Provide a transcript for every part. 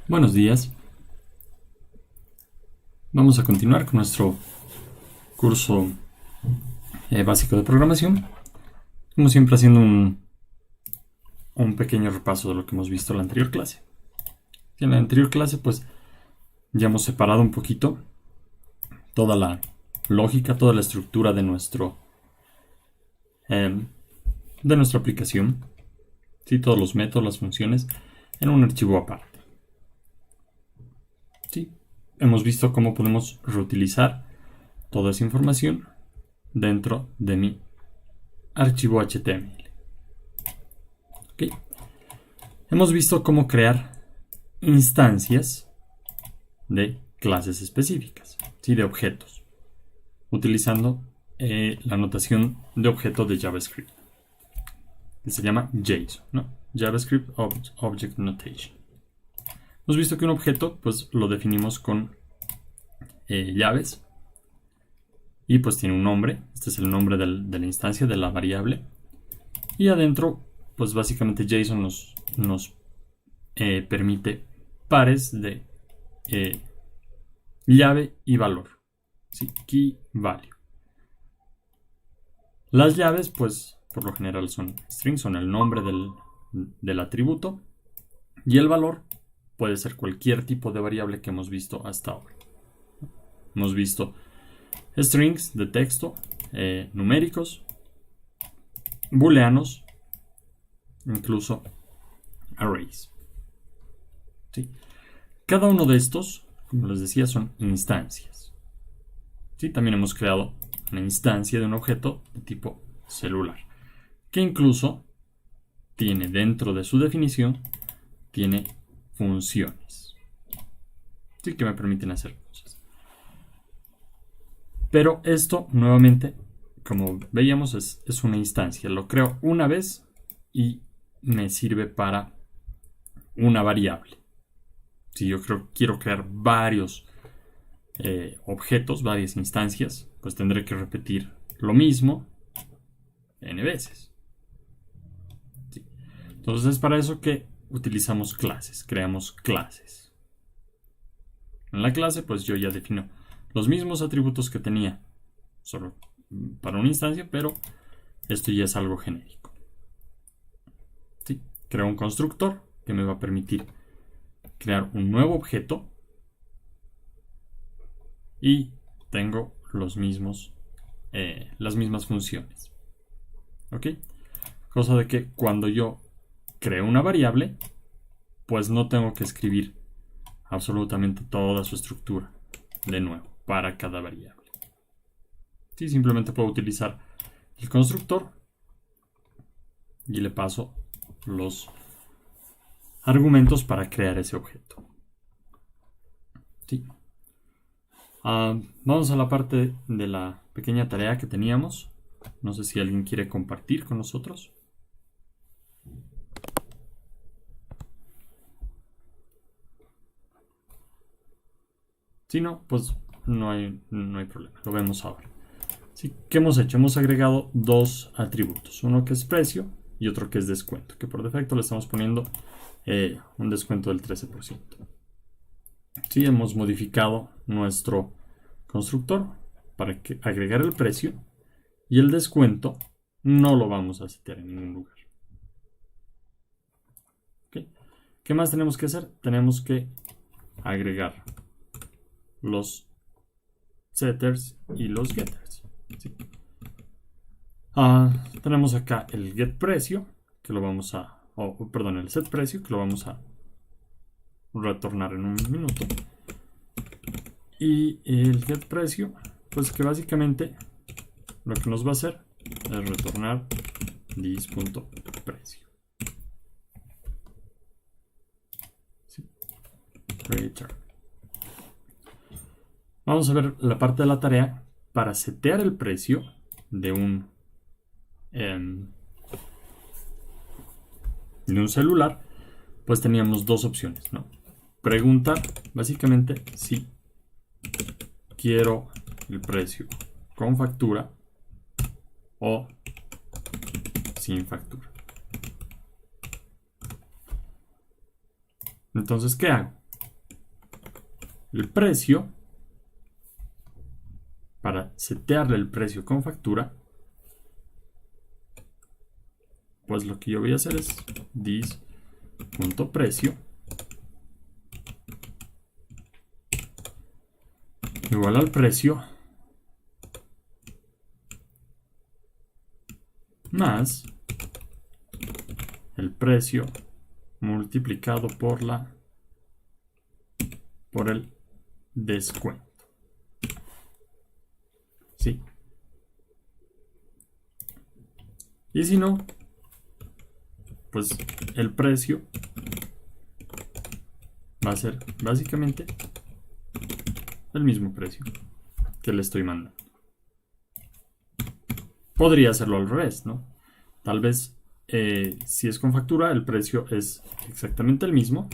Buenos días. Vamos a continuar con nuestro curso básico de programación. Como siempre, haciendo un pequeño repaso de lo que hemos visto en la anterior clase. En la anterior clase, pues, ya hemos separado un poquito toda la lógica, toda la estructura de nuestra aplicación. ¿Sí? Todos los métodos, las funciones, en un archivo aparte. ¿Sí? Hemos visto cómo podemos reutilizar toda esa información dentro de mi archivo HTML. ¿Okay? Hemos visto cómo crear instancias de clases específicas, ¿sí? De objetos, utilizando la notación de objeto de JavaScript, que se llama JSON, ¿no? JavaScript Object Notation. Hemos visto que un objeto, pues, lo definimos con llaves y pues tiene un nombre. Este es el nombre de la instancia, de la variable, y adentro, pues básicamente JSON nos permite pares de llave y valor, ¿sí? Key value. Las llaves, pues por lo general son strings, son el nombre del atributo, y el valor puede ser cualquier tipo de variable que hemos visto hasta ahora. Hemos visto strings de texto, numéricos, booleanos, incluso arrays. ¿Sí? Cada uno de estos, como les decía, son instancias. ¿Sí? También hemos creado una instancia de un objeto de tipo celular, que incluso tiene dentro de su definición, tiene funciones, ¿sí? Que me permiten hacer cosas. Pero esto, nuevamente, como veíamos, es una instancia. Lo creo una vez y me sirve para una variable. Si yo quiero crear varios objetos, varias instancias, pues tendré que repetir lo mismo n veces. ¿Sí? Entonces es para eso que utilizamos clases, creamos clases. En la clase, pues yo ya defino los mismos atributos que tenía solo para una instancia, pero esto ya es algo genérico. ¿Sí? Creo un constructor que me va a permitir crear un nuevo objeto y tengo las mismas funciones. ¿Ok? Cosa de que cuando yo creo una variable, pues no tengo que escribir absolutamente toda su estructura de nuevo para cada variable. Sí, simplemente puedo utilizar el constructor y le paso los argumentos para crear ese objeto. Sí. Vamos a la parte de la pequeña tarea que teníamos. No sé si alguien quiere compartir con nosotros. Si no, pues no hay problema. Lo vemos ahora. ¿Sí? ¿Qué hemos hecho? Hemos agregado dos atributos. Uno que es precio y otro que es descuento. Que por defecto le estamos poniendo un descuento del 13%. ¿Sí? Hemos modificado nuestro constructor para agregar el precio, y el descuento no lo vamos a setear en ningún lugar. ¿Okay? ¿Qué más tenemos que hacer? Tenemos que agregar los setters y los getters. ¿Sí? Tenemos acá el get precio, que lo vamos a, el set precio, que lo vamos a retornar en un minuto. Y el get precio, pues que básicamente lo que nos va a hacer es retornar this.precio. ¿Sí? Return. Vamos a ver la parte de la tarea para setear el precio de un celular. Pues teníamos dos opciones, ¿no? Preguntar básicamente si quiero el precio con factura o sin factura. Entonces, ¿qué hago? el precio, para setearle el precio con factura, pues lo que yo voy a hacer es dis.precio igual al precio más el precio multiplicado por el descuento. ¿Sí? Y si no, pues el precio va a ser básicamente el mismo precio que le estoy mandando. Podría hacerlo al revés, ¿no? Tal vez si es con factura, el precio es exactamente el mismo.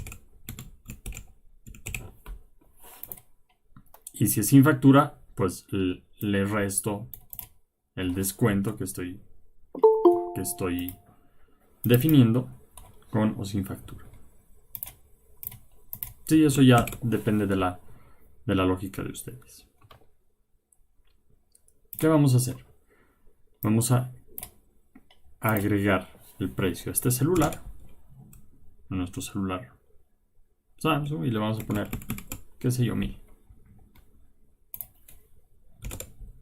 Y si es sin factura, pues le resto el descuento que estoy definiendo con o sin factura. Sí, eso ya depende de la lógica de ustedes. ¿Qué vamos a hacer? Vamos a agregar el precio a este celular, a nuestro celular Samsung, y le vamos a poner, qué sé yo, 1000.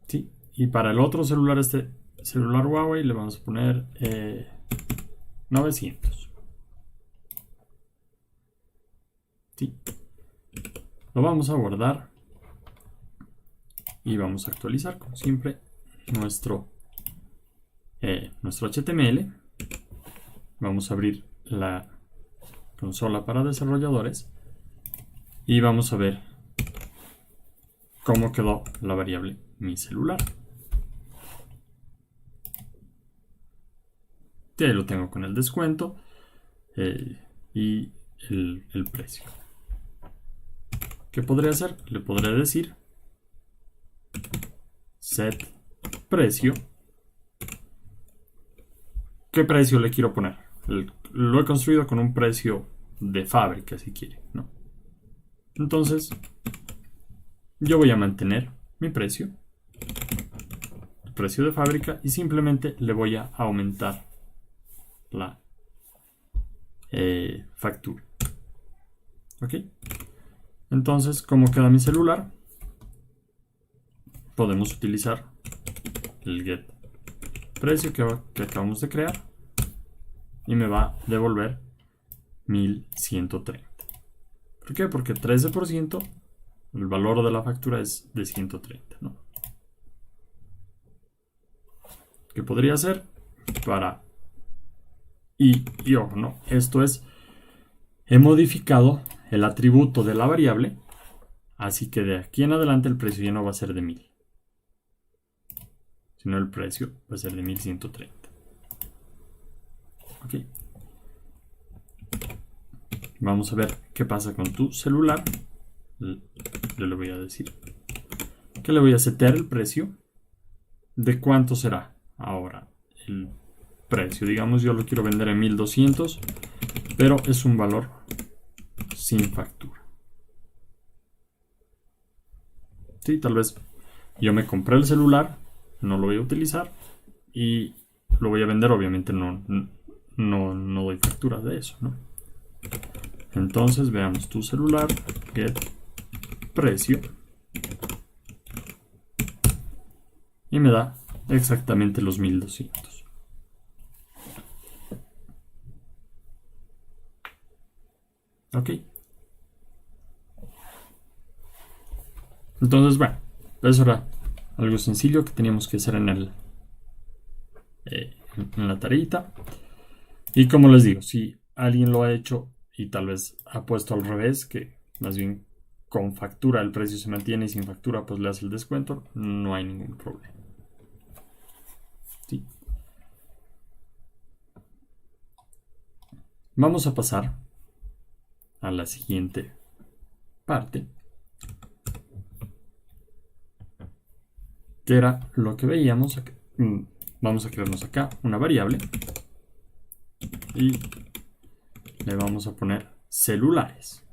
¿Sí? Y para el otro celular, este celular Huawei, le vamos a poner 900. ¿Sí? Lo vamos a guardar y vamos a actualizar, como siempre, nuestro HTML. Vamos a abrir la consola para desarrolladores y vamos a ver cómo quedó la variable mi celular. Ya lo tengo con el descuento y el precio. ¿Qué podría hacer? Le podría decir set precio. ¿Qué precio le quiero poner? Lo he construido con un precio de fábrica, si quiere, ¿no? Entonces, yo voy a mantener mi precio, el precio de fábrica, y simplemente le voy a aumentar la factura. ¿Ok? Entonces, ¿cómo queda mi celular? Podemos utilizar el get precio que acabamos de crear y me va a devolver 1130. ¿Por qué? Porque 13%, el valor de la factura es de 130, ¿no? ¿Qué podría hacer? Y ojo, ¿no? Esto es, he modificado el atributo de la variable, así que de aquí en adelante el precio ya no va a ser de 1000, sino el precio va a ser de 1130. Ok. Vamos a ver qué pasa con tu celular. Yo le voy a decir que le voy a setear el precio. ¿De cuánto será ahora el precio? Digamos, yo lo quiero vender en 1200, pero es un valor sin factura. Sí, tal vez yo me compré el celular, no lo voy a utilizar y lo voy a vender. Obviamente no doy factura de eso, ¿no? Entonces veamos tu celular, get precio, y me da exactamente los 1200. Ok. Entonces, bueno, eso era algo sencillo que teníamos que hacer en la tareita. Y como les digo, si alguien lo ha hecho y tal vez ha puesto al revés, que más bien con factura el precio se mantiene y sin factura pues le hace el descuento, no hay ningún problema. ¿Sí? Vamos a pasar a la siguiente parte, que era lo que veíamos acá. Vamos a crearnos acá una variable y le vamos a poner celulares.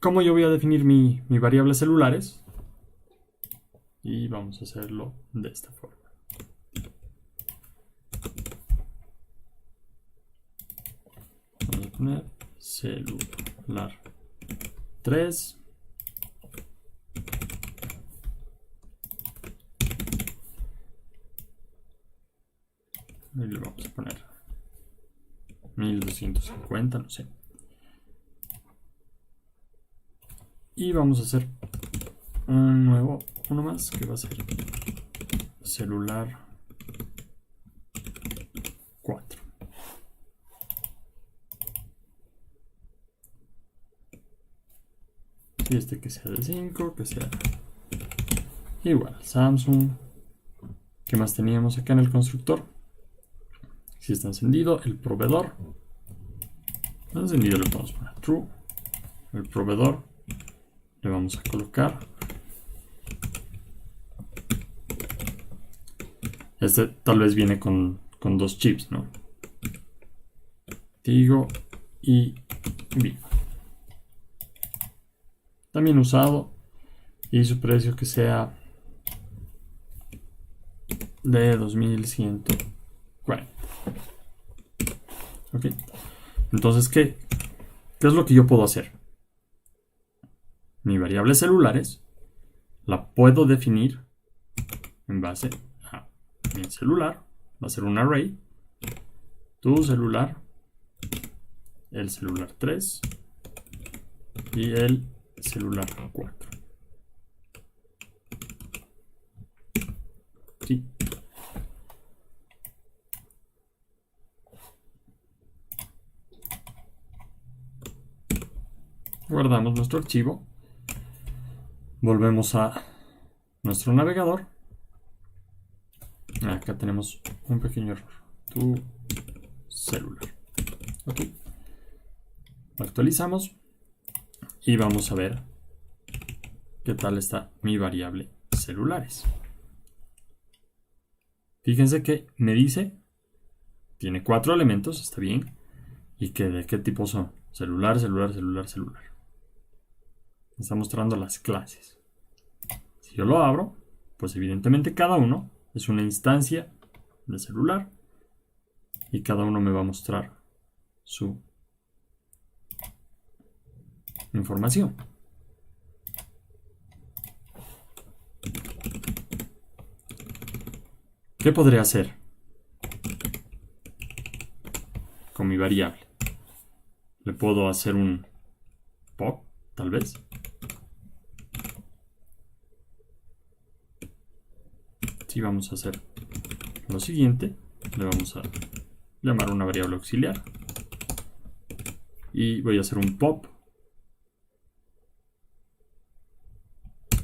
¿cómo yo voy a definir mi variable celulares? Y vamos a hacerlo de esta forma. Vamos a poner celular 3. Y le vamos a poner 1250, no sé. Y vamos a hacer uno más, que va a ser celular 4. Y este que sea de 5, que sea igual, Samsung. ¿Qué más teníamos acá en el constructor? Si está encendido, el proveedor. Encendido le podemos poner true. El proveedor le vamos a colocar. Este tal vez viene con 2 chips, ¿no? Tigo y Vivo. También usado. Y su precio que sea de 2140. Ok. Entonces, ¿qué es lo que yo puedo hacer? Mi variable celulares la puedo definir en base a mi celular. Va a ser un array. Tu celular, el celular 3 y el celular 4. Sí. Guardamos nuestro archivo. Volvemos a nuestro navegador. Acá tenemos un pequeño error. Tu celular. Ok. Lo actualizamos. Y vamos a ver qué tal está mi variable celulares. Fíjense que me dice, tiene 4 elementos, está bien. Y que de qué tipo son. Celular, celular, celular, celular. Me está mostrando las clases. Si yo lo abro, pues evidentemente cada uno es una instancia de celular. Y cada uno me va a mostrar su información. ¿Qué podría hacer con mi variable? Le puedo hacer un pop, tal vez. Si vamos a hacer lo siguiente, le vamos a llamar una variable auxiliar. Y voy a hacer un pop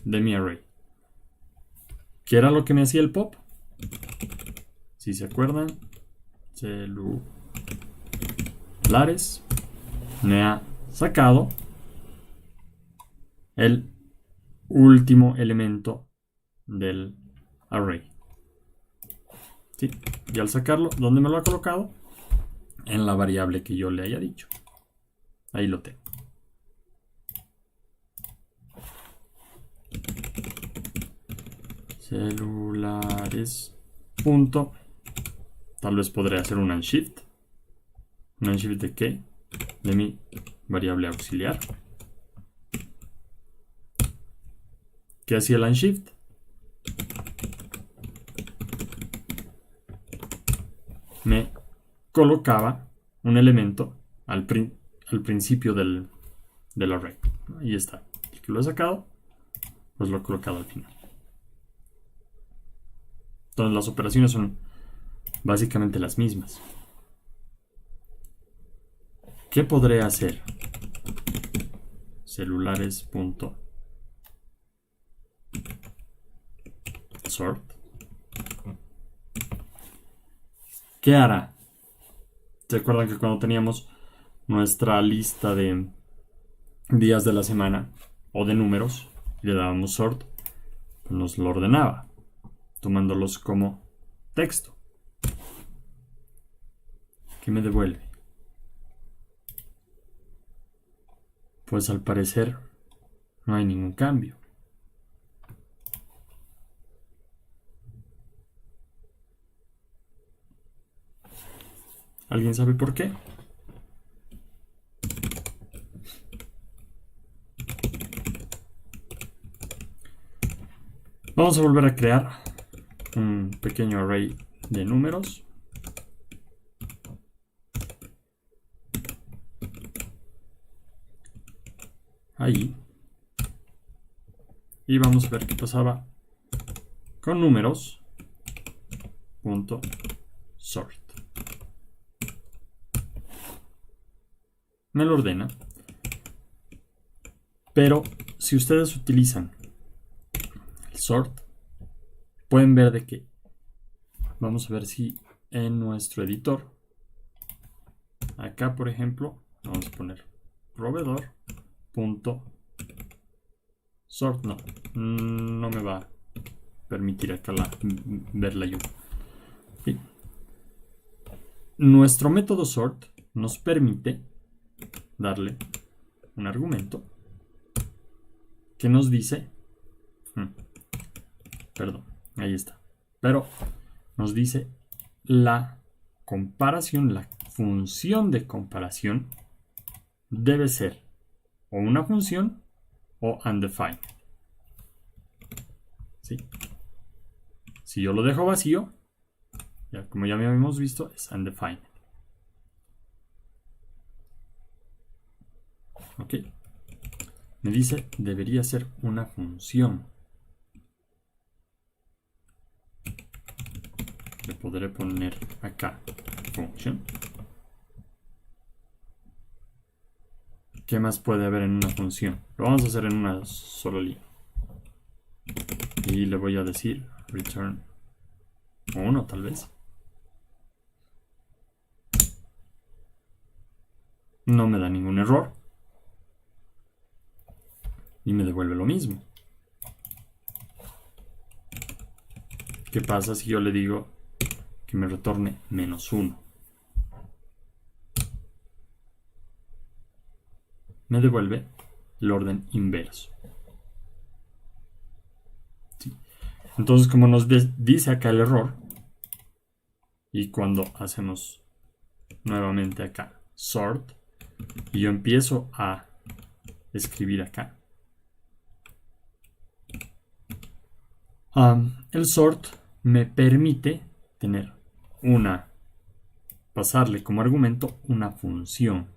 de mi array. ¿Qué era lo que me hacía el pop? Si se acuerdan, celulares me ha sacado el último elemento del array. ¿Sí? Y al sacarlo, ¿dónde me lo ha colocado? En la variable que yo le haya dicho. Ahí lo tengo. Celulares. Punto. Tal vez podré hacer un unshift. ¿Un unshift de qué? De mi variable auxiliar. ¿Qué hacía el unshift? Me colocaba un elemento al principio del array. Ahí está. El que lo he sacado, pues lo he colocado al final. Entonces las operaciones son básicamente las mismas. ¿Qué podré hacer? Celulares.sort. ¿Qué hará? ¿Se acuerdan que cuando teníamos nuestra lista de días de la semana o de números y le dábamos sort, pues nos lo ordenaba, tomándolos como texto? ¿Qué me devuelve? Pues al parecer No hay ningún cambio. ¿Alguien sabe por qué? Vamos a volver a crear un pequeño array de números. Ahí. Y vamos a ver qué pasaba con números. Sort. Me lo ordena. Pero si ustedes utilizan el sort, pueden ver de que vamos a ver si en nuestro editor, acá por ejemplo, vamos a poner proveedor.sort. No me va a permitir acá verla yo. ¿Sí? Nuestro método sort nos permite darle un argumento que nos dice, perdón, ahí está, pero nos dice la comparación, la función de comparación debe ser o una función o undefined. ¿Sí? Si yo lo dejo vacío, ya como ya habíamos visto, es undefined. Ok. Me dice debería ser una función. Le podré poner acá function. ¿Qué más puede haber en una función? Lo vamos a hacer en una sola línea. Y le voy a decir return 1 tal vez. No me da ningún error. Y me devuelve lo mismo. ¿Qué pasa si yo le digo que me retorne -1? Me devuelve el orden inverso. ¿Sí? Entonces, como nos dice acá el error, y cuando hacemos nuevamente acá sort, y yo empiezo a escribir acá, el sort me permite tener pasarle como argumento una función.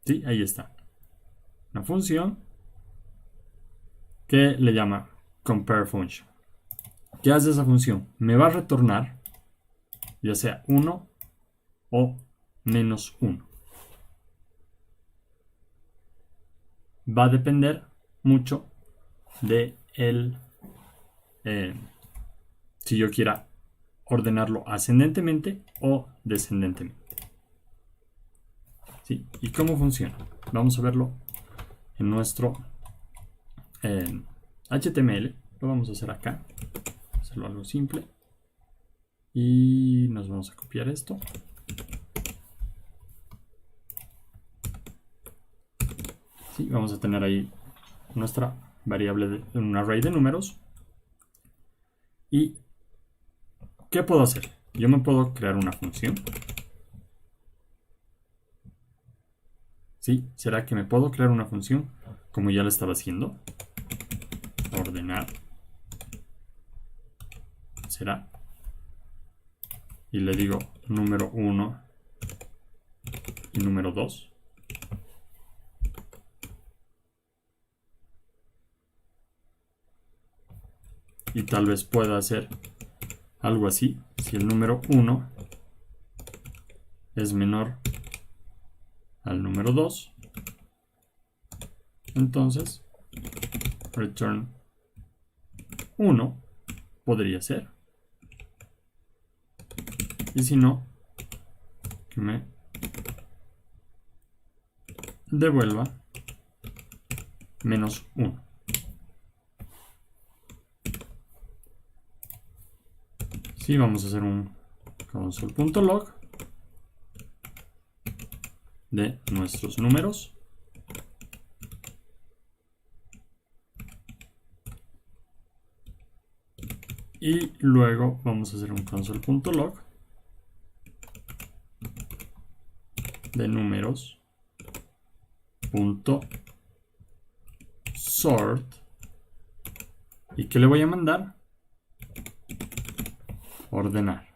¿Sí? Ahí está. Una función que le llama compare function. ¿Qué hace esa función? Me va a retornar ya sea 1 o -1. Va a depender mucho de si yo quiera ordenarlo ascendentemente o descendentemente. ¿Sí? ¿Y cómo funciona? Vamos a verlo en nuestro HTML. Lo vamos a hacer acá. Hacerlo algo simple. Y nos vamos a copiar esto. Sí, vamos a tener ahí nuestra variable en un array de números. ¿Y qué puedo hacer? Yo me puedo crear una función. ¿Sí? ¿Será que me puedo crear una función como ya lo estaba haciendo? Ordenar. ¿Será? Y le digo número 1 y número 2. Y tal vez pueda hacer algo así. Si el número 1 es menor al número 2, entonces return 1 podría ser. Y si no, que me devuelva -1. Sí, vamos a hacer un console.log. de nuestros números. Y luego vamos a hacer un console.log de números.sort. ¿Y qué le voy a mandar? Ordenar.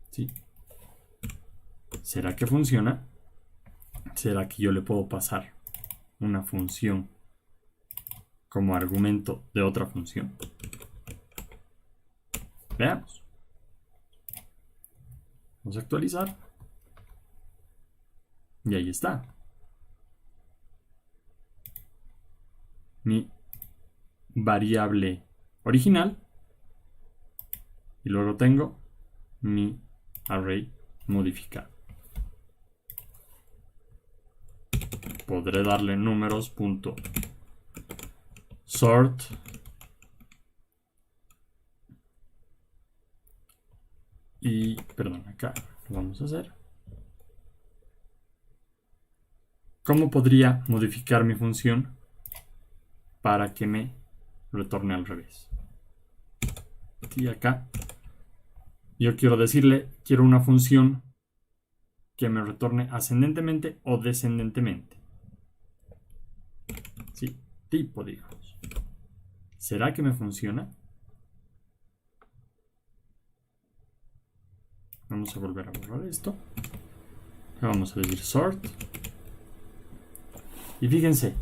¿Sí? ¿Será que funciona? ¿Será que yo le puedo pasar una función como argumento de otra función? Veamos. Vamos a actualizar. Y ahí está. Mi variable original. Y luego tengo mi array modificado. Podré darle números.sort y, perdón, acá lo vamos a hacer. ¿Cómo podría modificar mi función para que me retorne al revés? Y acá yo quiero decirle, quiero una función que me retorne ascendentemente o descendentemente. Sí, tipo, digamos. ¿Será que me funciona? Vamos a volver a borrar esto. Vamos a decir sort. Y fíjense,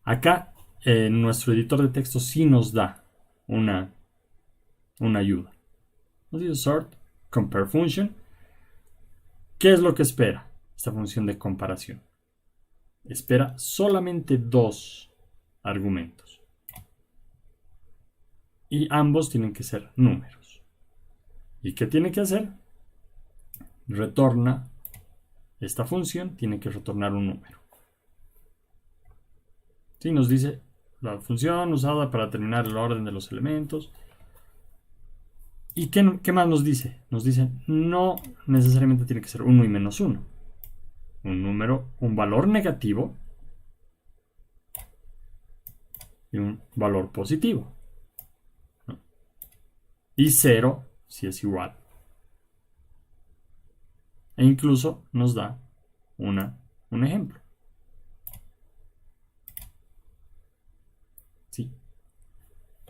acá nuestro editor de texto sí nos da una ayuda. Nos dice sort compare function. ¿Qué es lo que espera esta función de comparación? Espera solamente dos argumentos. Y ambos tienen que ser números. ¿Y qué tiene que hacer? Retorna, esta función tiene que retornar un número. Sí, nos dice la función usada para determinar el orden de los elementos. ¿Y qué más nos dice? Nos dice, no necesariamente tiene que ser 1 y menos 1. Un número, un valor negativo y un valor positivo. ¿No? Y 0 si es igual. E incluso nos da un ejemplo. ¿Sí?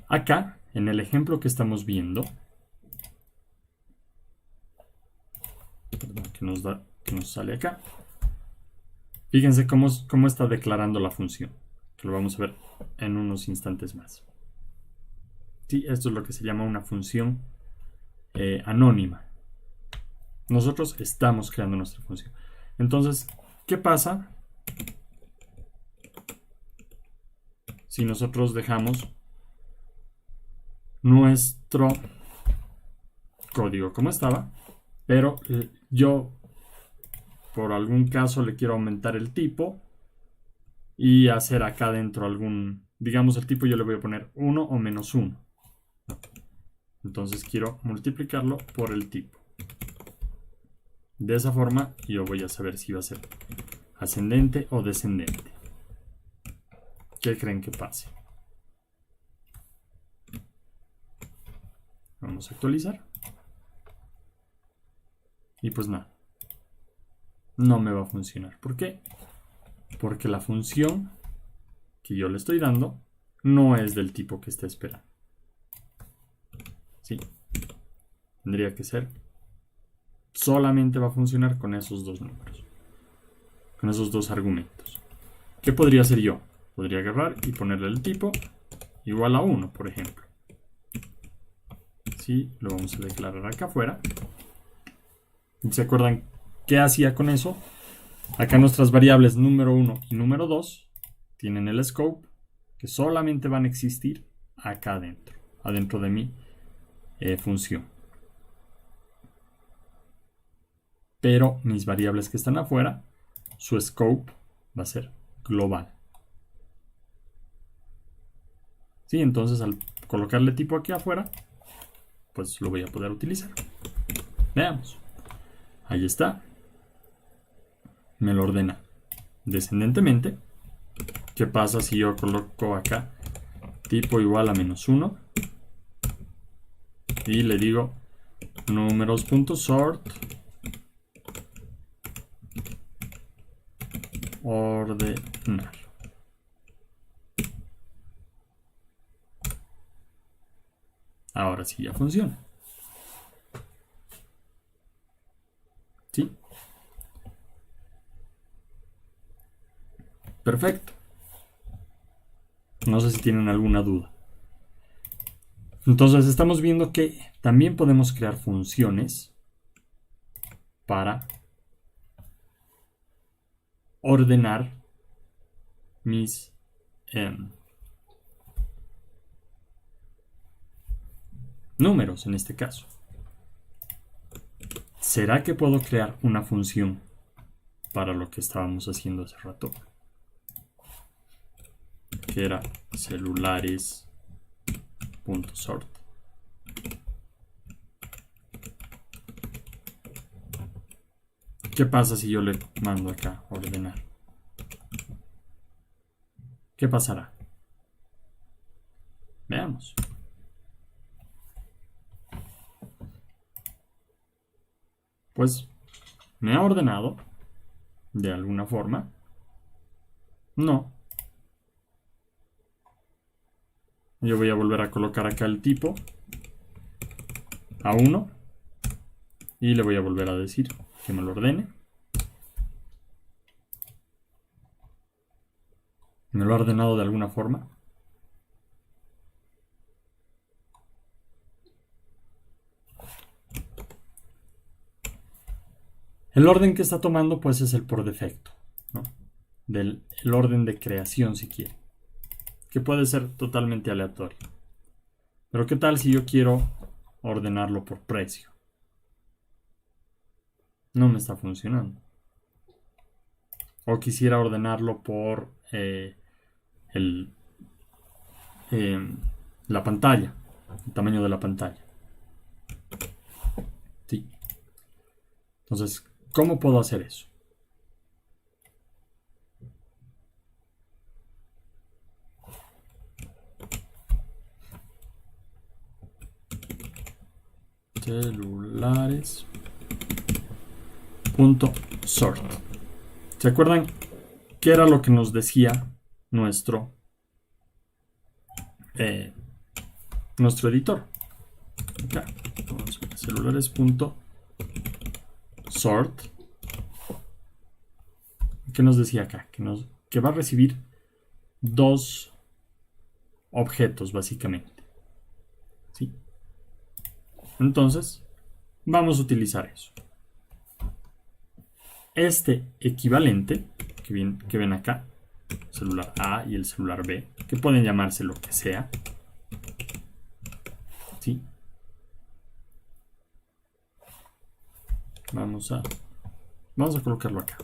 Acá, en el ejemplo que estamos viendo, que nos sale acá. Fíjense cómo está declarando la función, que lo vamos a ver en unos instantes más. Sí, esto es lo que se llama una función anónima. Nosotros estamos creando nuestra función. Entonces, ¿qué pasa si nosotros dejamos nuestro código como estaba, pero yo por algún caso le quiero aumentar el tipo y hacer acá dentro digamos el tipo yo le voy a poner 1 o menos 1. Entonces quiero multiplicarlo por el tipo. De esa forma yo voy a saber si va a ser ascendente o descendente. ¿Qué creen que pase? Vamos a actualizar. Y pues nada. No me va a funcionar. ¿Por qué? Porque la función que yo le estoy dando no es del tipo que está esperando. Sí. Tendría que ser. Solamente va a funcionar con esos dos números. Con esos dos argumentos. ¿Qué podría hacer yo? Podría agarrar y ponerle el tipo igual a 1, por ejemplo. Sí, lo vamos a declarar acá afuera. ¿Se acuerdan qué hacía con eso? Acá nuestras variables número 1 y número 2 tienen el scope que solamente van a existir acá adentro de mi función. Pero mis variables que están afuera, su scope va a ser global. Sí, entonces al colocarle tipo aquí afuera, pues lo voy a poder utilizar. Veamos. Ahí está. Me lo ordena descendentemente. ¿Qué pasa si yo coloco acá tipo igual a -1 y le digo números.sort ordenar? Ahora sí ya funciona. ¿Sí? Perfecto. No sé si tienen alguna duda. Entonces estamos viendo que también podemos crear funciones para ordenar mis números en este caso. ¿Será que puedo crear una función para lo que estábamos haciendo hace rato? Que era celulares.sort. ¿Qué pasa si yo le mando acá ordenar? ¿Qué pasará? Veamos. Pues me ha ordenado de alguna forma. No. Yo voy a volver a colocar acá el tipo a 1 y le voy a volver a decir que me lo ordene. ¿Me lo ha ordenado de alguna forma? El orden que está tomando pues es el por defecto, ¿no? El orden de creación si quiere, que puede ser totalmente aleatorio. Pero ¿qué tal si yo quiero ordenarlo por precio? No me está funcionando. O quisiera ordenarlo por la pantalla, el tamaño de la pantalla. Sí. Entonces, ¿cómo puedo hacer eso? Celulares.sort. ¿Se acuerdan qué era lo que nos decía nuestro editor? Acá, celulares.sort. ¿Qué nos decía acá? Que va a recibir dos objetos básicamente. ¿Sí? Entonces, vamos a utilizar eso. Este equivalente que ven acá, celular A y el celular B, que pueden llamarse lo que sea, ¿sí? Vamos a colocarlo acá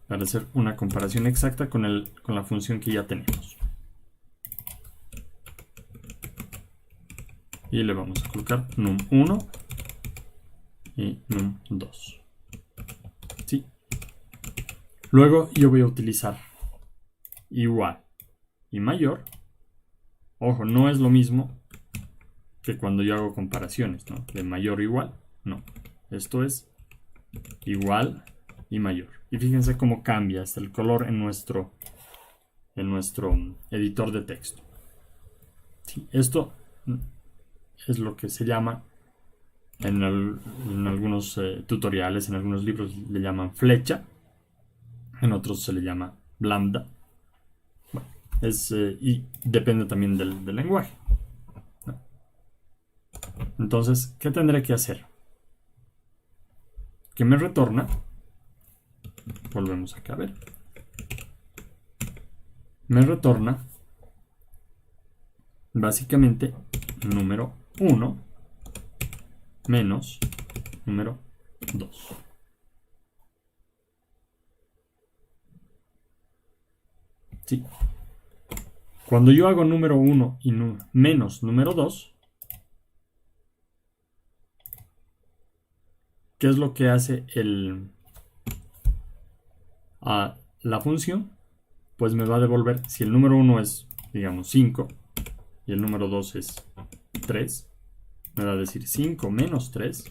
para hacer una comparación exacta con la función que ya tenemos. Y le vamos a colocar num1 y num2. ¿Sí? Luego yo voy a utilizar igual y mayor. Ojo, no es lo mismo que cuando yo hago comparaciones, ¿no? De mayor o igual. No. Esto es igual y mayor. Y fíjense cómo cambia hasta el color en nuestro editor de texto. ¿Sí? Esto es lo que se llama en algunos tutoriales, en algunos libros le llaman flecha, en otros se le llama lambda. Bueno, y depende también del lenguaje, ¿no? Entonces, ¿qué tendré que hacer? Que me retorna, volvemos acá a ver, me retorna básicamente número 1 menos número 2. ¿Sí? Cuando yo hago número 1 y menos número 2, ¿qué es lo que hace la función? Pues me va a devolver, si el número 1 es, digamos, 5 y el número 2 es 3, me va a decir 5 menos 3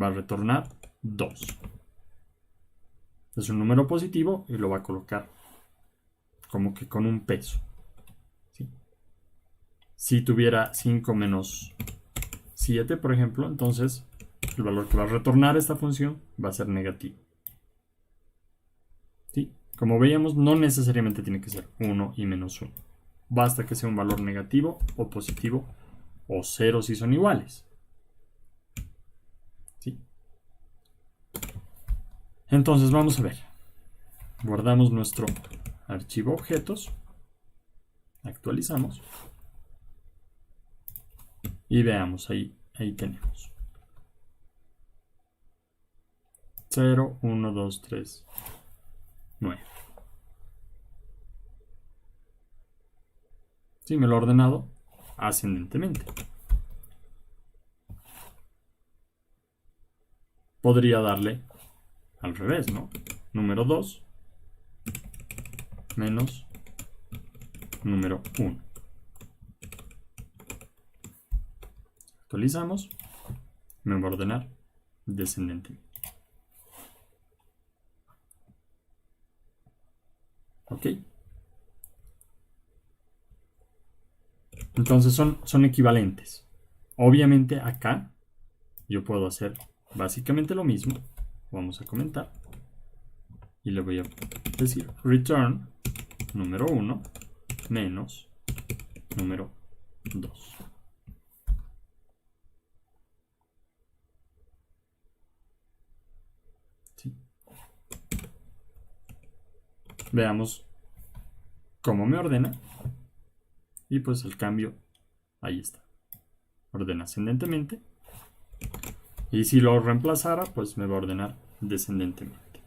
va a retornar 2. Es un número positivo y lo va a colocar como que con un peso. ¿Sí? Si tuviera 5 menos 7, por ejemplo, entonces el valor que va a retornar esta función va a ser negativo. ¿Sí? Como veíamos, no necesariamente tiene que ser 1 y menos 1. Basta que sea un valor negativo o positivo o 0 si son iguales. ¿Sí? Entonces vamos a ver. Guardamos nuestro archivo objetos. Actualizamos. Y veamos, ahí tenemos 0, 1, 2, 3, 9. Sí, me lo he ordenado ascendentemente. Podría darle al revés, ¿no? Número 2 menos número 1. Actualizamos. Me voy a ordenar descendentemente. ¿Ok? Entonces son equivalentes. Obviamente acá yo puedo hacer básicamente lo mismo. Vamos a comentar. Y le voy a decir return número 1 menos número 2. ¿Sí? Veamos cómo me ordena. Y pues el cambio, ahí está. Ordena ascendentemente. Y si lo reemplazara, pues me va a ordenar descendentemente.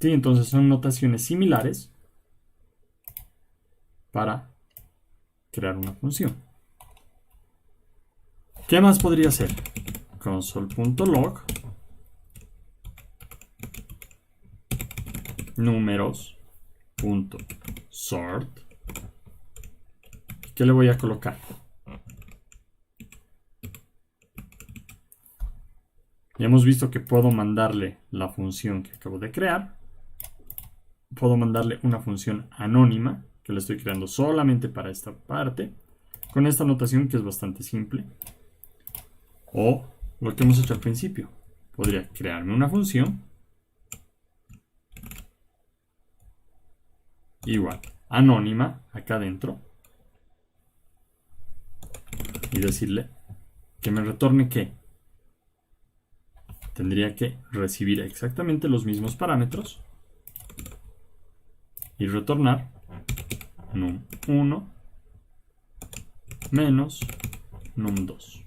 Sí, entonces son notaciones similares para crear una función. ¿Qué más podría ser? Console.log números.sort. ¿Qué le voy a colocar? Ya hemos visto que puedo mandarle la función que acabo de crear. Puedo mandarle una función anónima que la estoy creando solamente para esta parte, con esta notación que es bastante simple. O lo que hemos hecho al principio. Podría crearme una función igual, anónima, acá adentro, y decirle que me retorne que tendría que recibir exactamente los mismos parámetros y retornar num1 menos num2.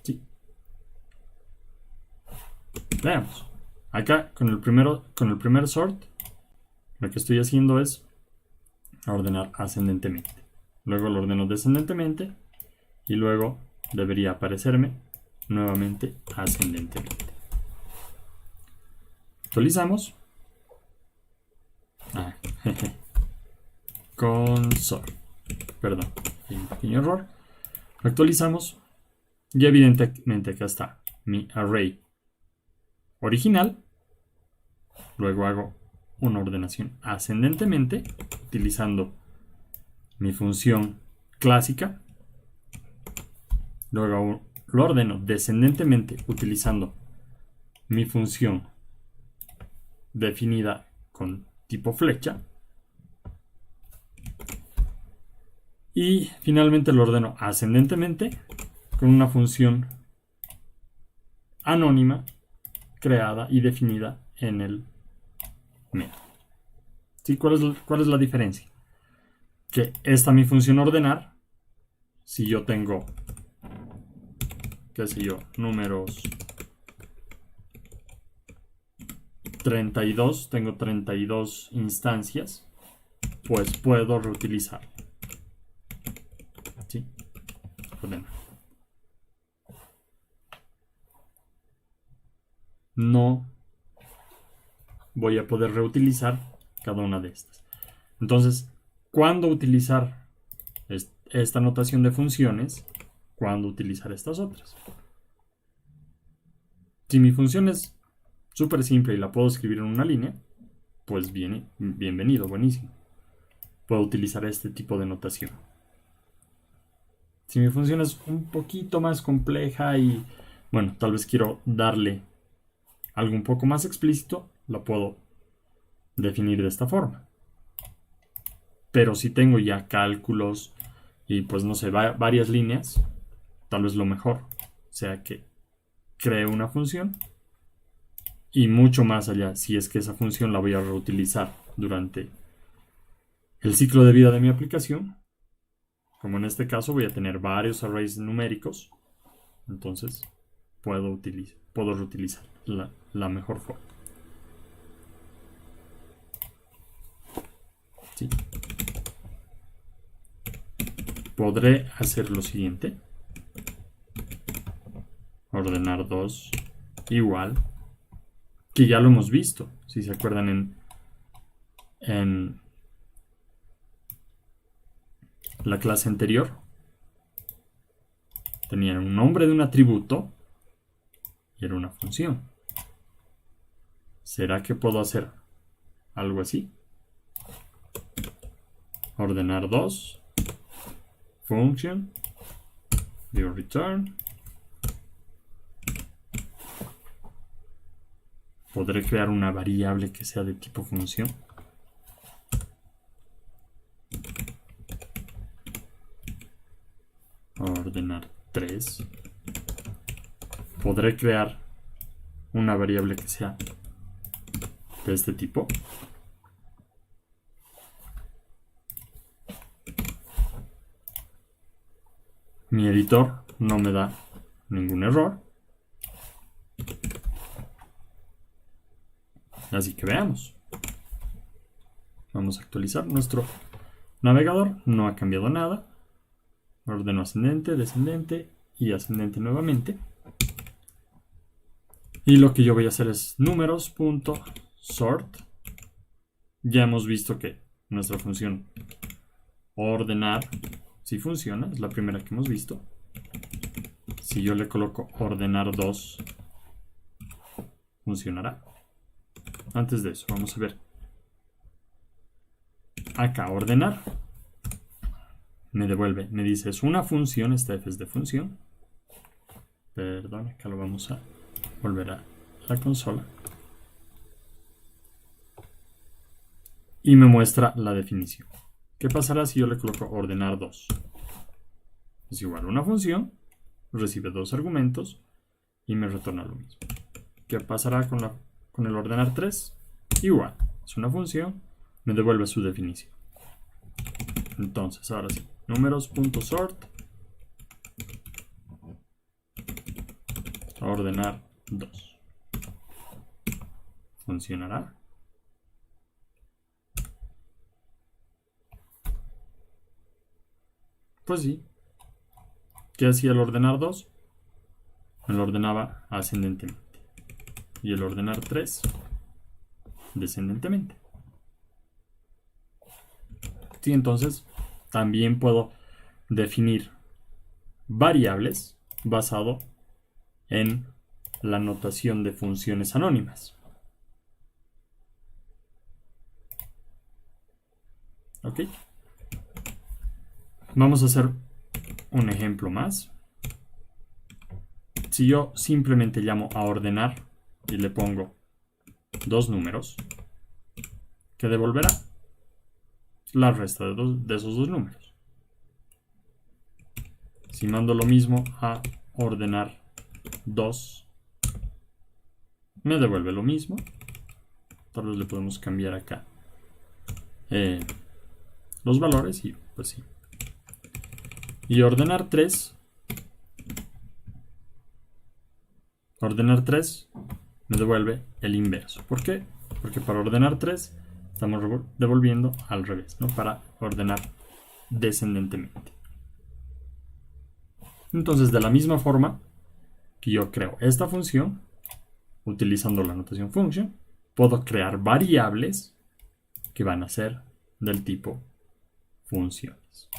Sí. Veamos. Acá con el primer sort, lo que estoy haciendo es ordenar ascendentemente. Luego lo ordeno descendentemente y luego debería aparecerme nuevamente ascendentemente. Actualizamos. Console. Perdón, hay un pequeño error. Actualizamos y evidentemente acá está mi array original. Luego hago una ordenación ascendentemente utilizando mi función clásica. Luego lo ordeno descendentemente utilizando mi función definida con tipo flecha. Y finalmente lo ordeno ascendentemente con una función anónima creada y definida en el método. ¿Sí? ¿Cuál es la diferencia? Que esta mi función ordenar, si yo tengo qué sé yo, números 32, tengo 32 instancias, pues puedo reutilizar. ¿Sí? Ordenar. No voy a poder reutilizar cada una de estas. Entonces, ¿cuándo utilizar esta notación de funciones? ¿Cuándo utilizar estas otras? Si mi función es súper simple y la puedo escribir en una línea, pues bienvenido, buenísimo. Puedo utilizar este tipo de notación. Si mi función es un poquito más compleja y, bueno, tal vez quiero darle algo un poco más explícito, la puedo definir de esta forma. Pero si tengo ya cálculos y, pues no sé, varias líneas, tal vez lo mejor sea que cree una función y mucho más allá, si es que esa función la voy a reutilizar durante el ciclo de vida de mi aplicación, como en este caso voy a tener varios arrays numéricos, entonces puedo reutilizar la mejor forma. ¿Sí? Podré hacer lo siguiente. Ordenar 2 igual, que ya lo hemos visto, si se acuerdan en la clase anterior. Tenían un nombre de un atributo y era una función. ¿Será que puedo hacer algo así? Ordenar 2, function, return. Podré crear una variable que sea de tipo función. Ordenar 3. Podré crear una variable que sea de este tipo. Mi editor no me da ningún error. Así que veamos. Vamos a actualizar nuestro navegador. No ha cambiado nada. Ordeno ascendente, descendente y ascendente nuevamente. Y lo que yo voy a hacer es números.sort. Ya hemos visto que nuestra función ordenar sí funciona. Es la primera que hemos visto. Si yo le coloco ordenar 2, funcionará. Antes de eso, vamos a ver. Acá, ordenar. Me devuelve, me dice, es una función, esta f es de función. Perdón, acá lo vamos a volver a la consola. Y me muestra la definición. ¿Qué pasará si yo le coloco ordenar 2? Es igual a una función, recibe 2 argumentos y me retorna lo mismo. ¿Qué pasará con el ordenar 3? Igual, es una función, me devuelve su definición. Entonces, ahora sí, números.sort, ordenar 2. ¿Funcionará? Pues sí. ¿Qué hacía el ordenar 2? Me lo ordenaba ascendentemente. Y el ordenar 3, descendentemente. Sí, entonces también puedo definir variables basado en la notación de funciones anónimas. ¿Ok? Vamos a hacer un ejemplo más. Si yo simplemente llamo a ordenar y le pongo 2 números, ¿qué devolverá? La resta de esos 2 números. Si mando lo mismo a ordenar 2, me devuelve lo mismo. Tal vez le podemos cambiar acá los valores y pues sí. Y ordenar 3 ordenar 3 me devuelve el inverso. ¿Por qué? Porque para ordenar 3 estamos devolviendo al revés, ¿no? Para ordenar descendentemente. Entonces, de la misma forma que yo creo esta función, utilizando la notación function, puedo crear variables que van a ser del tipo funciones.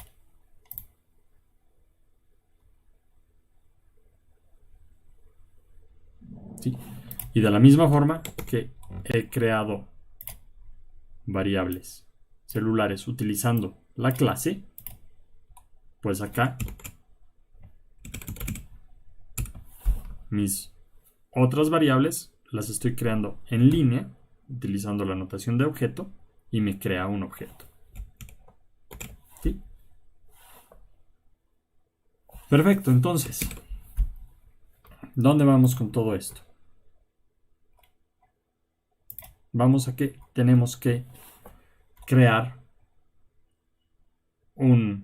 ¿Sí? Y de la misma forma que he creado variables celulares utilizando la clase, pues acá mis otras variables las estoy creando en línea utilizando la notación de objeto y me crea un objeto. ¿Sí? Perfecto, entonces, ¿dónde vamos con todo esto? Vamos a que tenemos que crear una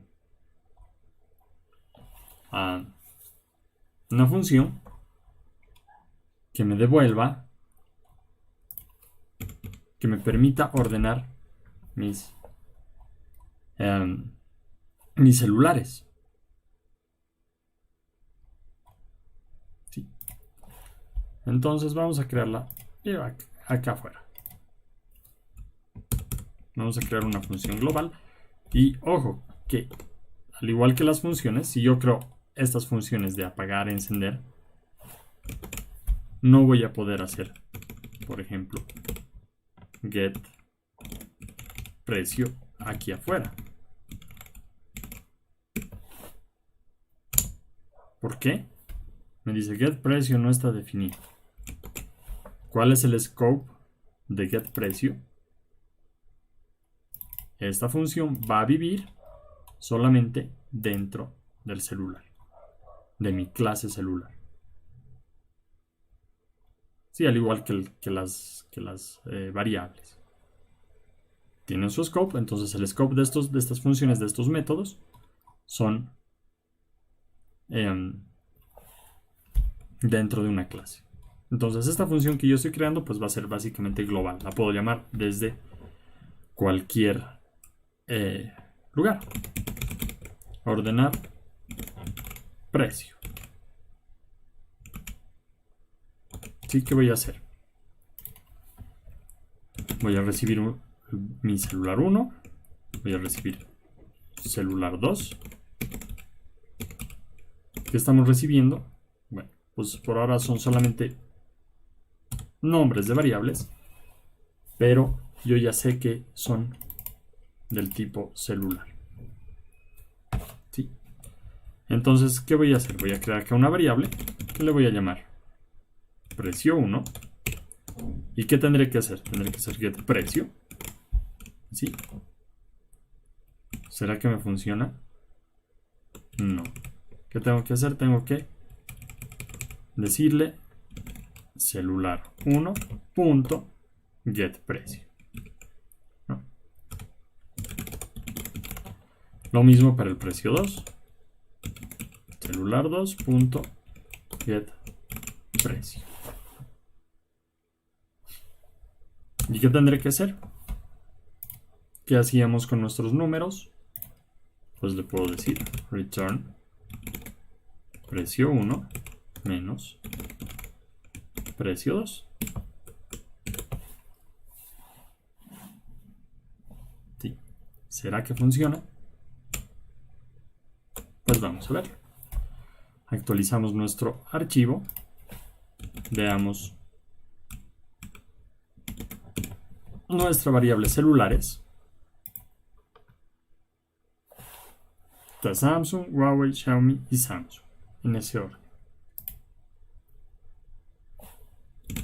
función que me devuelva, que me permita ordenar mis celulares. ¿Sí? Entonces vamos a crearla acá afuera. Vamos a crear una función global. Y ojo, que al igual que las funciones, si yo creo estas funciones de apagar, encender, no voy a poder hacer, por ejemplo, get precio aquí afuera. ¿Por qué? Me dice get precio no está definido. ¿Cuál es el scope de get precio? Esta función va a vivir solamente dentro del celular, de mi clase celular. Sí, al igual que las variables. Tienen su scope, entonces el scope de estas funciones, de estos métodos, son dentro de una clase. Entonces esta función que yo estoy creando pues va a ser básicamente global. La puedo llamar desde cualquier lugar. Ordenar precio. ¿Sí? ¿Qué voy a hacer? Voy a recibir mi celular 1. Voy a recibir celular 2. ¿Qué estamos recibiendo? Bueno, pues por ahora son solamente nombres de variables, pero yo ya sé que son del tipo celular. ¿Sí? Entonces, ¿qué voy a hacer? Voy a crear acá una variable que le voy a llamar precio 1. ¿Y qué tendré que hacer? Tendré que hacer get precio. ¿Sí? ¿Será que me funciona? No. ¿Qué tengo que hacer? Tengo que decirle celular 1 punto get precio. ¿No? Lo mismo para el precio 2. Celular 2 punto get precio. ¿Y qué tendré que hacer? ¿Qué hacíamos con nuestros números? Pues le puedo decir return precio 1 menos precio 2. ¿Sí? ¿Será que funciona? Pues vamos a ver. Actualizamos nuestro archivo. Veamos nuestra variable celulares. Está Samsung, Huawei, Xiaomi y Samsung. En ese orden.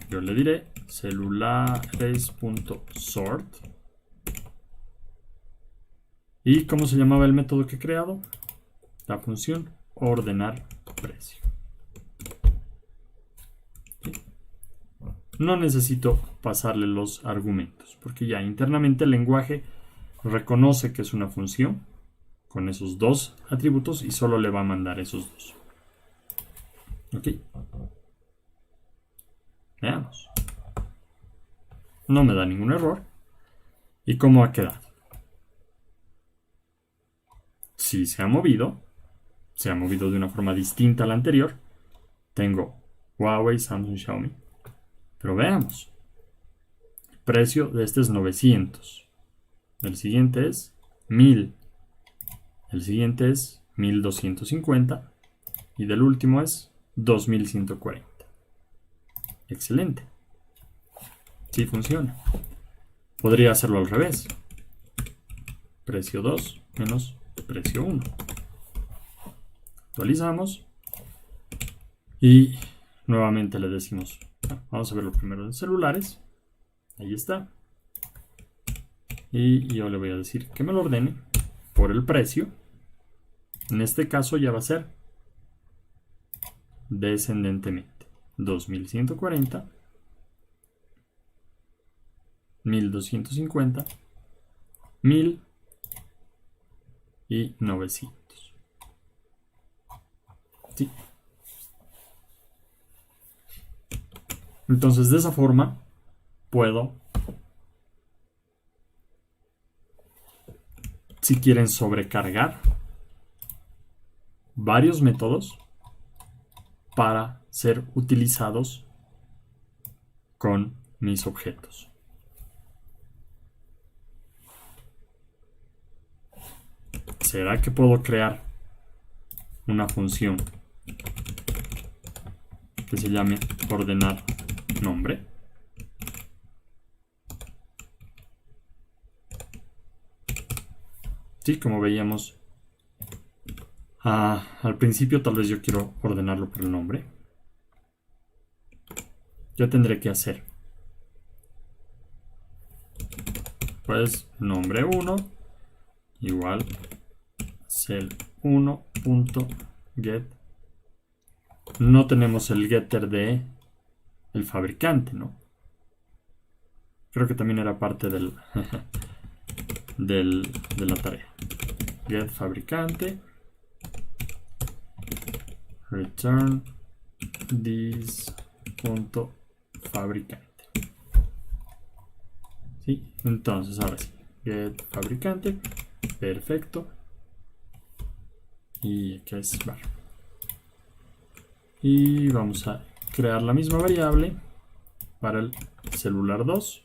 Yo le diré celulares.sort. ¿Y cómo se llamaba el método que he creado? La función ordenar precio. ¿Sí? No necesito pasarle los argumentos, porque ya internamente el lenguaje reconoce que es una función con esos dos atributos y solo le va a mandar esos dos. ¿Ok? Veamos. No me da ningún error. ¿Y cómo ha quedado? Sí se ha movido de una forma distinta a la anterior. Tengo Huawei, Samsung, Xiaomi. Pero veamos. El precio de este es 900. El siguiente es 1000. El siguiente es 1250. Y del último es 2140. Excelente. Sí funciona. Podría hacerlo al revés. Precio 2 menos precio 1. Actualizamos. Y nuevamente le decimos, vamos a verlo primero en celulares. Ahí está. Y yo le voy a decir que me lo ordene por el precio. En este caso ya va a ser descendentemente. 2140, 1250, 1000 y 900. ¿Sí? Entonces, de esa forma, puedo, si quieren, sobrecargar varios métodos para ser utilizados con mis objetos. ¿Será que puedo crear una función que se llame ordenar nombre? Sí, como veíamos al principio, tal vez yo quiero ordenarlo por el nombre. ¿Qué tendré que hacer? Pues nombre 1 igual cell1.get. No tenemos el getter de el fabricante, ¿no? Creo que también era parte de la tarea. Get fabricante. Return this punto fabricante. ¿Sí? Entonces ahora sí. Get fabricante. Perfecto. Y aquí es var. Y vamos a crear la misma variable para el celular 2.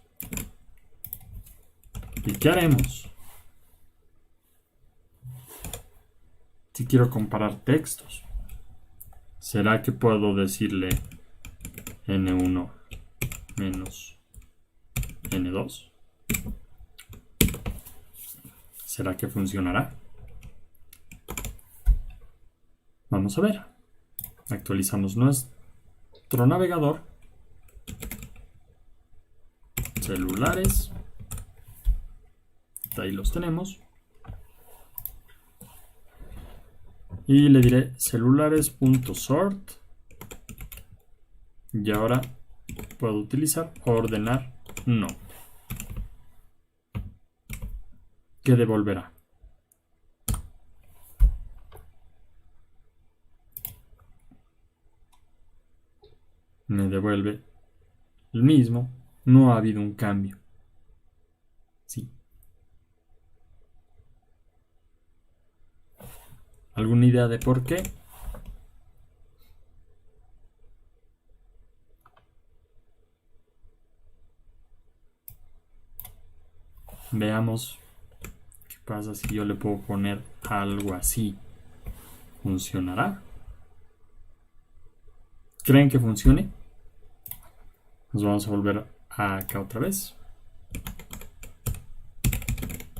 ¿Y qué haremos? Si quiero comparar textos, ¿será que puedo decirle N1 menos N2? ¿Será que funcionará? Vamos a ver. Actualizamos nuestro navegador. Celulares. Ahí los tenemos. Y le diré celulares.sort. Y ahora puedo utilizar ordenar nombre. ¿Qué devolverá? Me devuelve el mismo. No ha habido un cambio. Sí. ¿Alguna idea de por qué? Veamos qué pasa si yo le puedo poner algo así. ¿Funcionará? ¿Creen que funcione? Nos vamos a volver acá otra vez.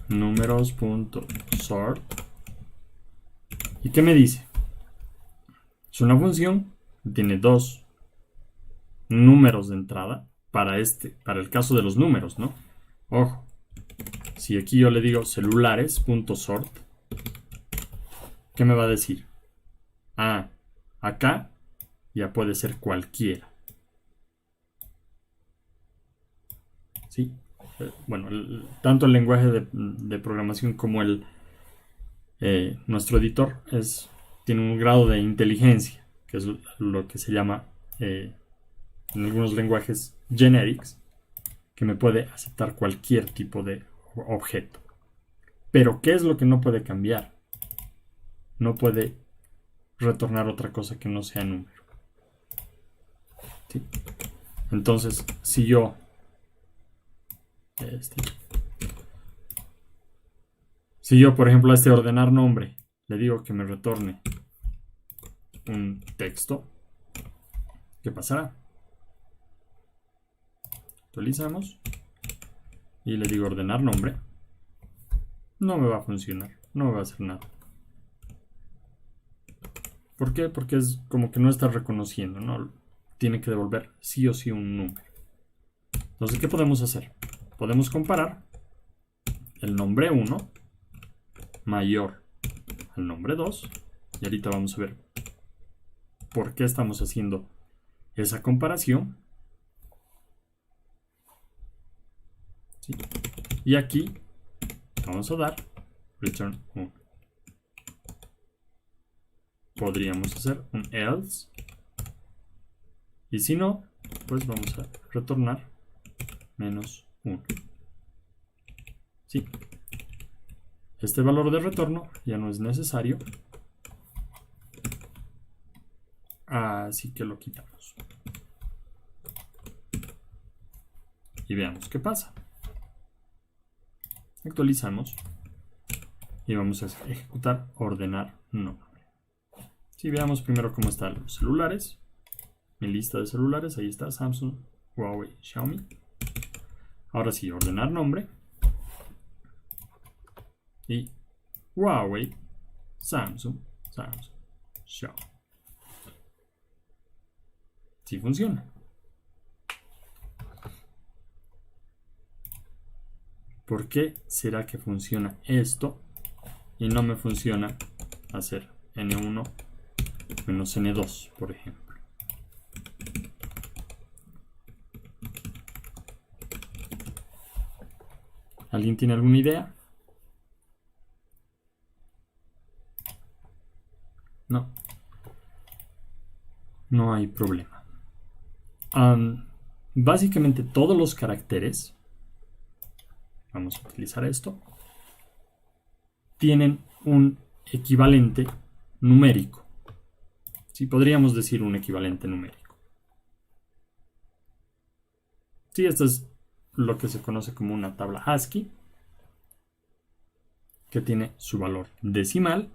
Números.sort. ¿Y qué me dice? Es una función que tiene dos números de entrada para el caso de los números, ¿no? Ojo, si aquí yo le digo celulares.sort, ¿qué me va a decir? Acá ya puede ser cualquiera. ¿Sí? Bueno, tanto el lenguaje de programación como nuestro editor tiene un grado de inteligencia, que es lo que se llama en algunos lenguajes generics, que me puede aceptar cualquier tipo de objeto. Pero, ¿qué es lo que no puede cambiar? No puede retornar otra cosa que no sea número. ¿Sí? Entonces, si yo por ejemplo, a este ordenar nombre le digo que me retorne un texto, ¿qué pasará? Actualizamos y le digo ordenar nombre. No me va a funcionar, no me va a hacer nada. ¿Por qué? Porque es como que no está reconociendo, ¿no? Tiene que devolver sí o sí un número. Entonces, ¿qué podemos hacer? Podemos comparar el nombre 1 mayor al nombre 2. Y ahorita vamos a ver por qué estamos haciendo esa comparación. ¿Sí? Y aquí vamos a dar return 1. Podríamos hacer un else. Y si no, pues vamos a retornar menos 1. ¿Sí? Este valor de retorno ya no es necesario. Así que lo quitamos. Y veamos qué pasa. Actualizamos. Y vamos a ejecutar ordenar nombre. Si veamos primero cómo están los celulares. Mi lista de celulares. Ahí está Samsung, Huawei, Xiaomi. Ahora sí, ordenar nombre. Y Huawei, Samsung, Xiaomi. Sí funciona. ¿Por qué será que funciona esto y no me funciona hacer N1 menos N2, por ejemplo? ¿Alguien tiene alguna idea? No. No hay problema. Básicamente todos los caracteres, vamos a utilizar esto, tienen un equivalente numérico. Sí, podríamos decir un equivalente numérico. Sí, esto es lo que se conoce como una tabla ASCII, que tiene su valor decimal,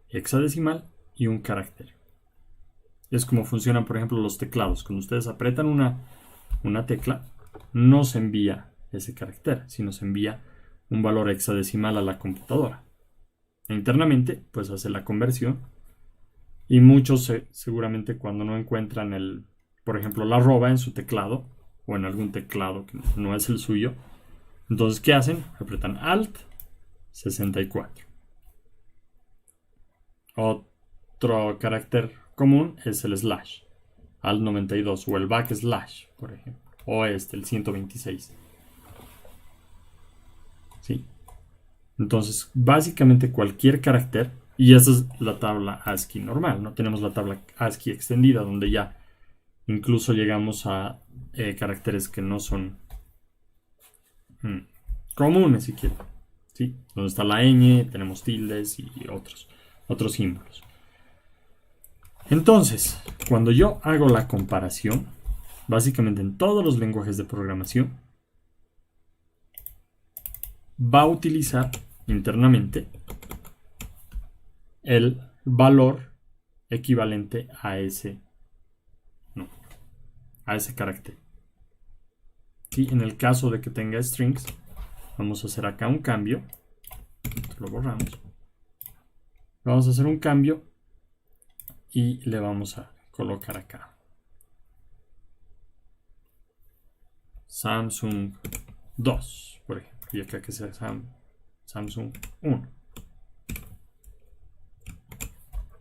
hexadecimal y un carácter. Es como funcionan, por ejemplo, los teclados. Cuando ustedes apretan una tecla, no se envía ese carácter, sino se envía un valor hexadecimal a la computadora. E internamente, pues hace la conversión. Y muchos seguramente cuando no encuentran por ejemplo, la arroba en su teclado, o en algún teclado que no es el suyo, entonces, ¿qué hacen? Apretan Alt 64. Otro carácter común es el slash, Alt 92, o el backslash, por ejemplo, o el 126. ¿Sí? Entonces, básicamente cualquier carácter, y esa es la tabla ASCII normal, no tenemos la tabla ASCII extendida, donde ya incluso llegamos a caracteres que no son comunes siquiera. ¿Sí? Donde está la ñ, tenemos tildes y otros símbolos. Entonces, cuando yo hago la comparación, básicamente en todos los lenguajes de programación, va a utilizar internamente el valor equivalente a ese carácter. ¿Sí? En el caso de que tenga strings, vamos a hacer acá un cambio. Lo borramos. Vamos a hacer un cambio y le vamos a colocar acá Samsung 2, por ejemplo, y acá que sea Samsung 1.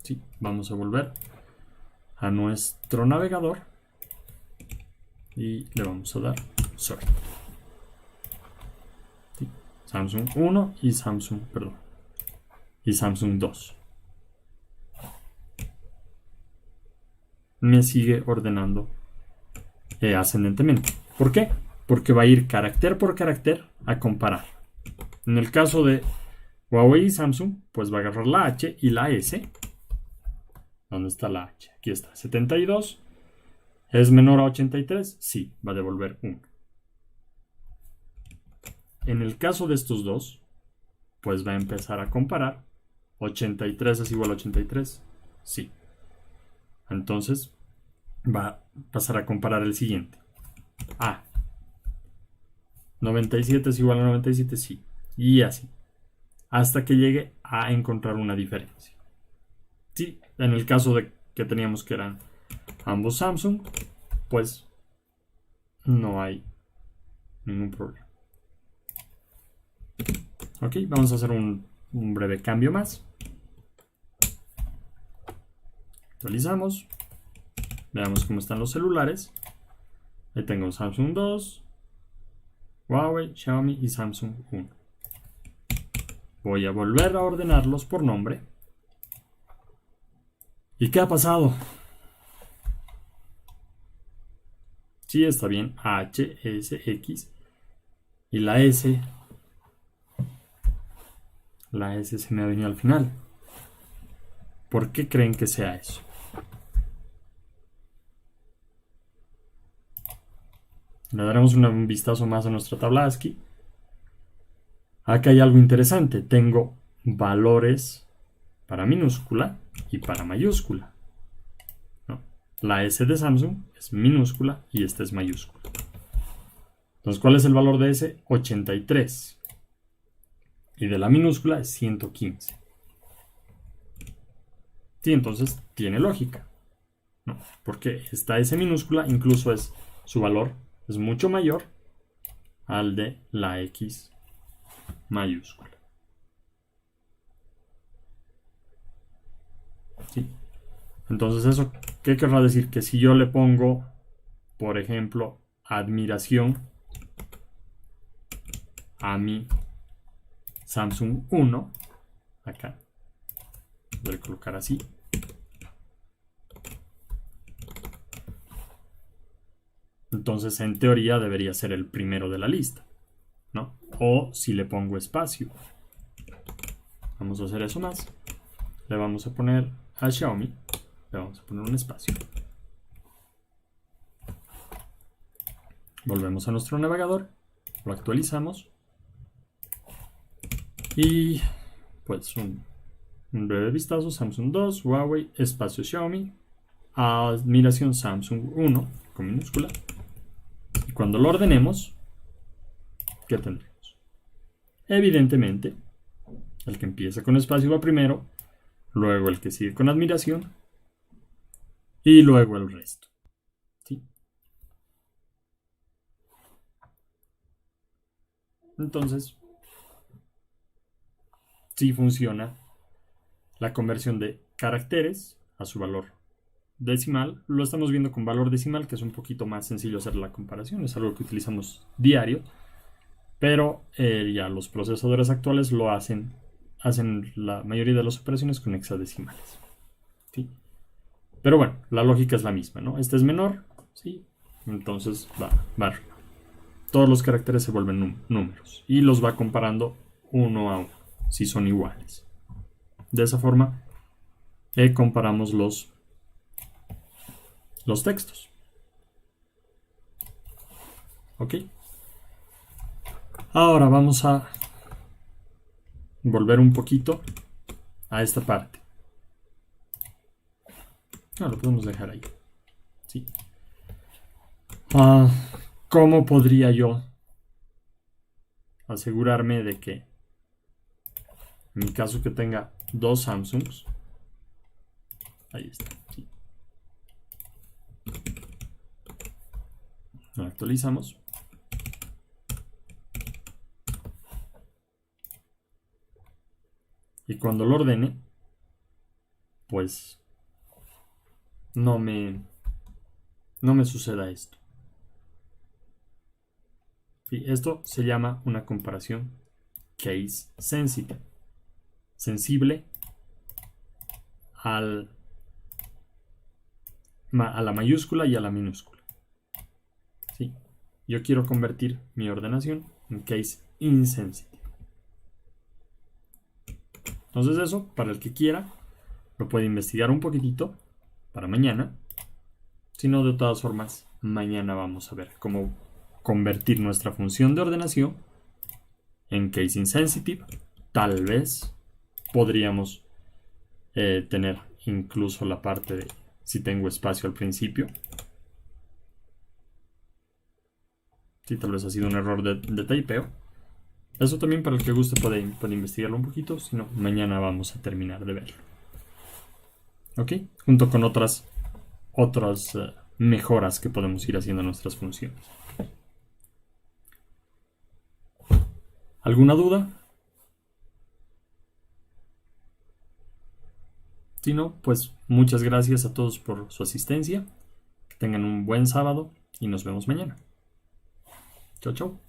Sí, vamos a volver a nuestro navegador y le vamos a dar sort. Sí, Samsung 1 y Samsung 2. Me sigue ordenando ascendentemente. ¿Por qué? Porque va a ir carácter por carácter a comparar. En el caso de Huawei y Samsung, pues va a agarrar la H y la S. ¿Dónde está la H? Aquí está, 72. ¿Es menor a 83? Sí, va a devolver 1. En el caso de estos dos, pues va a empezar a comparar. 83 es igual a 83. Sí. Entonces, va a pasar a comparar el siguiente. A. 97 es igual a 97, sí. Y así. Hasta que llegue a encontrar una diferencia. Sí, en el caso de que teníamos que eran ambos Samsung, pues no hay ningún problema. Ok, vamos a hacer un breve cambio más. Actualizamos. Veamos cómo están los celulares. Ahí tengo Samsung 2, Huawei, Xiaomi y Samsung 1. Voy a volver a ordenarlos por nombre. ¿Y qué ha pasado? Sí, está bien. H, S, X. Y la S. La S se me ha venido al final. ¿Por qué creen que sea eso? Le daremos un vistazo más a nuestra tabla ASCII. Acá hay algo interesante. Tengo valores para minúscula y para mayúscula. ¿No? La S de Samsung es minúscula y esta es mayúscula. Entonces, ¿cuál es el valor de S? 83. Y de la minúscula es 115. Sí, entonces tiene lógica. ¿No? Porque esta S minúscula incluso es su valor es mucho mayor al de la X mayúscula. ¿Sí? Entonces, ¿eso qué querrá decir? Que si yo le pongo, por ejemplo, admiración a mi Samsung 1, acá, voy a colocar así. Entonces, en teoría, debería ser el primero de la lista, ¿no? O si le pongo espacio. Vamos a hacer eso más. Le vamos a poner a Xiaomi, le vamos a poner un espacio. Volvemos a nuestro navegador, lo actualizamos. Y pues un breve vistazo. Samsung 2, Huawei, espacio Xiaomi, admiración Samsung 1, con minúscula. Y cuando lo ordenemos, ¿qué tendremos? Evidentemente, el que empieza con espacio va primero, luego el que sigue con admiración y luego el resto. ¿Sí? Entonces, sí funciona la conversión de caracteres a su valor decimal. Lo estamos viendo con valor decimal, que es un poquito más sencillo hacer la comparación. Es algo que utilizamos diario. Pero ya los procesadores actuales lo hacen la mayoría de las operaciones con hexadecimales. ¿Sí? Pero bueno, la lógica es la misma, ¿no? Este es menor, ¿sí? Entonces va arriba. Todos los caracteres se vuelven números y los va comparando uno a uno, si son iguales. De esa forma comparamos los textos. ¿Ok? Ahora vamos a volver un poquito a esta parte. Lo podemos dejar ahí. ¿Sí? ¿Cómo podría yo asegurarme de que, en mi caso que tenga dos Samsungs, ahí está, ¿sí? Lo actualizamos. Y cuando lo ordene, pues no me suceda esto. ¿Sí? Esto se llama una comparación case sensitive, sensible a la mayúscula y a la minúscula. yo quiero convertir mi ordenación en case insensitive. Entonces eso, para el que quiera, lo puede investigar un poquitito para mañana. Si no, de todas formas, mañana vamos a ver cómo convertir nuestra función de ordenación en case insensitive. Tal vez podríamos tener incluso la parte de si tengo espacio al principio. Sí, tal vez ha sido un error de typeo. Eso también, para el que guste, puede investigarlo un poquito. Si no, mañana vamos a terminar de verlo. ¿Ok? Junto con otras mejoras que podemos ir haciendo en nuestras funciones. ¿Alguna duda? Si no, pues muchas gracias a todos por su asistencia. Que tengan un buen sábado y nos vemos mañana. Chau, chau.